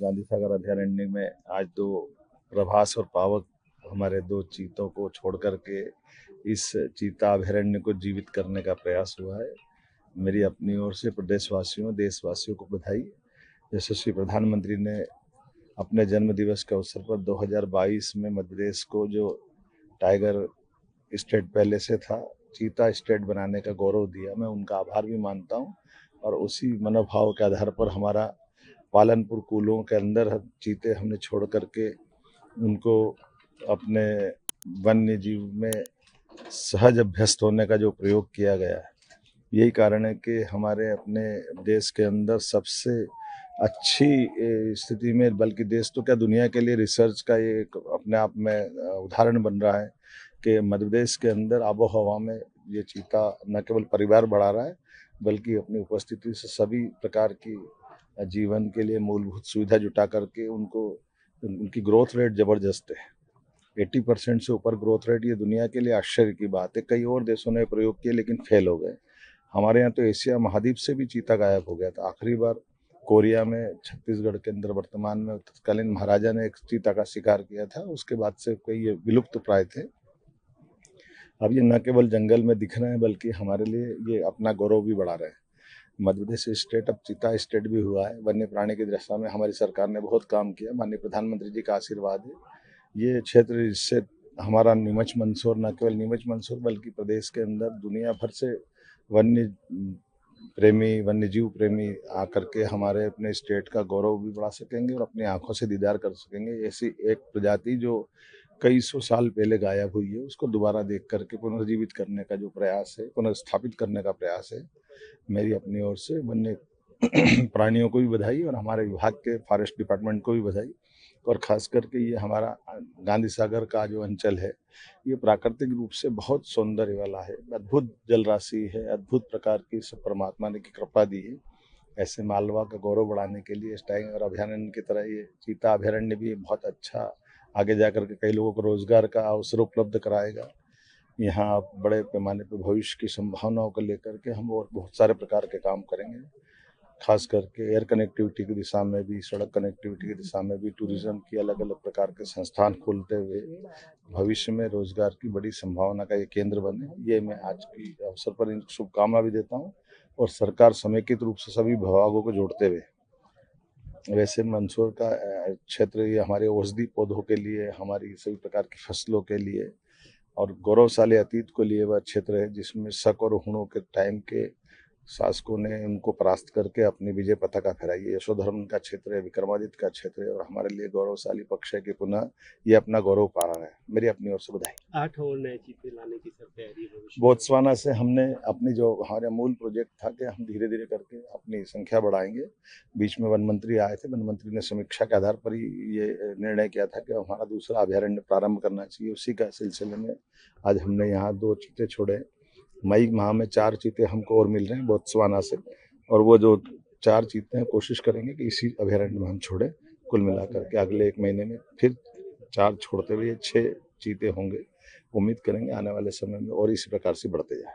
गांधी सागर अभयारण्य में आज दो प्रभास और पावक हमारे दो चीतों को छोड़ करके इस चीता अभयारण्य को जीवित करने का प्रयास हुआ है। मेरी अपनी ओर से प्रदेशवासियों देशवासियों को बधाई। यशस्वी प्रधानमंत्री ने अपने जन्म दिवस के अवसर पर 2022 में मध्य प्रदेश को जो टाइगर स्टेट पहले से था चीता स्टेट बनाने का गौरव दिया, मैं उनका आभार भी मानता हूं। और उसी मनोभाव के आधार पर हमारा पालनपुर कूलों के अंदर चीते हमने छोड़ करके उनको अपने वन्य जीव में सहज अभ्यस्त होने का जो प्रयोग किया गया है, यही कारण है कि हमारे अपने देश के अंदर सबसे अच्छी स्थिति में, बल्कि देश तो क्या दुनिया के लिए रिसर्च का ये एक अपने आप में उदाहरण बन रहा है कि मध्य प्रदेश के अंदर आबो हवा में ये चीता न केवल परिवार बढ़ा रहा है बल्कि अपनी उपस्थिति से सभी प्रकार की जीवन के लिए मूलभूत सुविधा जुटा करके उनकी ग्रोथ रेट जबरदस्त है। 80% से ऊपर ग्रोथ रेट, ये दुनिया के लिए आश्चर्य की बात है। कई और देशों ने प्रयोग किए लेकिन फेल हो गए। हमारे यहाँ तो एशिया महाद्वीप से भी चीता गायब हो गया था। आखिरी बार कोरिया में छत्तीसगढ़ के अंदर वर्तमान में तत्कालीन महाराजा ने एक चीता का शिकार किया था, उसके बाद से कई ये विलुप्त प्राय थे। अब ये न केवल जंगल में दिख रहे हैं बल्कि हमारे लिए ये अपना गौरव भी बढ़ा रहे हैं। मध्य प्रदेश स्टेट अब चीता स्टेट भी हुआ है। वन्य प्राणी की दशा में हमारी सरकार ने बहुत काम किया, माननीय प्रधानमंत्री जी का आशीर्वाद है। ये क्षेत्र जिससे हमारा नीमच मंदसौर, न केवल नीमच मंदसौर बल्कि प्रदेश के अंदर दुनिया भर से वन्य प्रेमी, वन्य जीव प्रेमी आकर के हमारे अपने स्टेट का गौरव भी बढ़ा सकेंगे और अपनी आंखों से दीदार कर सकेंगे। ऐसी एक प्रजाति जो कई सौ साल पहले गायब हुई है, उसको दोबारा देख करके पुनर्जीवित करने का जो प्रयास है, पुनर्स्थापित करने का प्रयास है। मेरी अपनी ओर से वन्य प्राणियों को भी बधाई और हमारे विभाग के फॉरेस्ट डिपार्टमेंट को भी बधाई। और खास करके ये हमारा गांधी सागर का जो अंचल है, ये प्राकृतिक रूप से बहुत सौंदर्य वाला है। अद्भुत जल राशि है, अद्भुत प्रकार की सब परमात्मा ने की कृपा दी है। ऐसे मालवा का गौरव बढ़ाने के लिए इस टाइगर अभयारण्य की तरह ये चीता अभयारण्य भी बहुत अच्छा आगे जाकर के कई लोगों को रोजगार का अवसर उपलब्ध कराएगा। यहाँ बड़े पैमाने पर भविष्य की संभावनाओं को लेकर के हम और बहुत सारे प्रकार के काम करेंगे। खास करके एयर कनेक्टिविटी की दिशा में भी, सड़क कनेक्टिविटी की दिशा में भी, टूरिज्म की अलग अलग प्रकार के संस्थान खोलते हुए भविष्य में रोजगार की बड़ी संभावना का ये केंद्र बने, ये मैं आज की अवसर पर इनको शुभकामना भी देता हूँ। और सरकार समेकित रूप से सभी विभागों को जोड़ते हुए, वैसे मंदसौर का क्षेत्र ये हमारे औषधि पौधों के लिए, हमारी सभी प्रकार की फसलों के लिए और गौरवशाली अतीत को लिए वह क्षेत्र है जिसमें शक और हुणों के टाइम के शासकों ने उनको परास्त करके अपनी विजय पताका फहराई है। यशोधर्म का क्षेत्र है, विक्रमादित्य का क्षेत्र है और हमारे लिए गौरवशाली पक्ष है कि पुनः ये अपना गौरव पा रहा है। मेरी अपनी ओर से बधाई। 8 और नए चीते लाने की सर तैयारी है। बोत्सवाना से हमने अपनी जो हमारा मूल प्रोजेक्ट था कि हम धीरे धीरे करके अपनी संख्या बढ़ाएंगे। बीच में वन मंत्री आए थे, वन मंत्री ने समीक्षा के आधार पर ही ये निर्णय किया था कि हमारा दूसरा अभयारण्य प्रारंभ करना चाहिए। उसी का सिलसिले में आज हमने यहाँ 2 चीते छोड़े। मई माह में 4 चीते हमको और मिल रहे हैं बोत्सवाना से, और वो जो 4 चीते हैं कोशिश करेंगे कि इसी अभयारण्य में हम छोड़ें। कुल मिलाकर के अगले 1 महीने में फिर 4 छोड़ते हुए 6 चीते होंगे। उम्मीद करेंगे आने वाले समय में और इसी प्रकार से बढ़ते जाए।